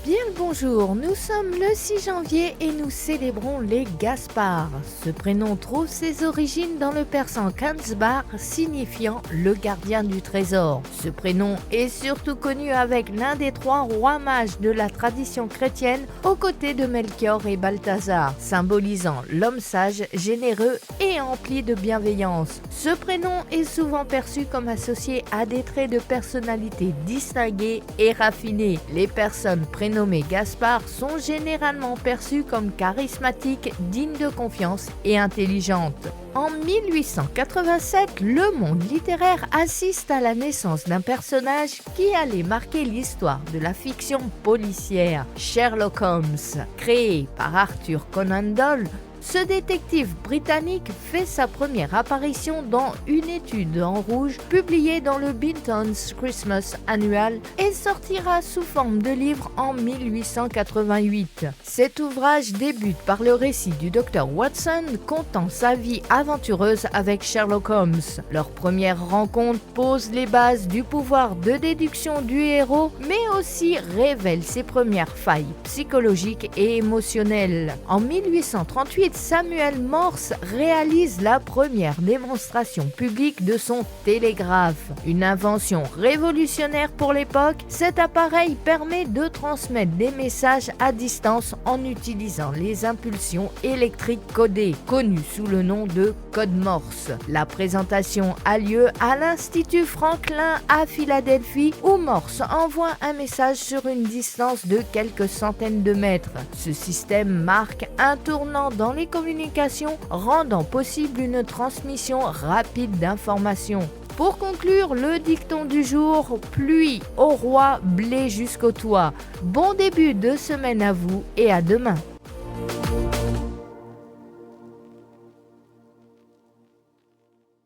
Bien le bonjour, nous sommes le 6 janvier et nous célébrons les Gaspard. Ce prénom trouve ses origines dans le persan Kanzbar, signifiant le gardien du trésor. Ce prénom est surtout connu avec l'un des trois rois mages de la tradition chrétienne, aux côtés de Melchior et Balthazar, symbolisant l'homme sage, généreux et empli de bienveillance. Ce prénom est souvent perçu comme associé à des traits de personnalité distingués et raffinés. Les personnes prénommées Gaspard sont généralement perçues comme charismatiques, dignes de confiance et intelligentes. En 1887, le monde littéraire assiste à la naissance d'un personnage qui allait marquer l'histoire de la fiction policière, Sherlock Holmes. Créé par Arthur Conan Doyle, ce détective britannique fait sa première apparition dans Une étude en rouge, publiée dans le Binton's Christmas Annual et sortira sous forme de livre en 1888. Cet ouvrage débute par le récit du docteur Watson contant sa vie aventureuse avec Sherlock Holmes. Leur première rencontre pose les bases du pouvoir de déduction du héros, mais aussi révèle ses premières failles psychologiques et émotionnelles. En 1838, Samuel Morse réalise la première démonstration publique de son télégraphe. Une invention révolutionnaire pour l'époque, cet appareil permet de transmettre des messages à distance en utilisant les impulsions électriques codées, connues sous le nom de code Morse. La présentation a lieu à l'Institut Franklin à Philadelphie, où Morse envoie un message sur une distance de quelques centaines de mètres. Ce système marque un tournant dans les communications, rendant possible une transmission rapide d'informations. Pour conclure, le dicton du jour: pluie au roi, blé jusqu'au toit. Bon début de semaine à vous et à demain.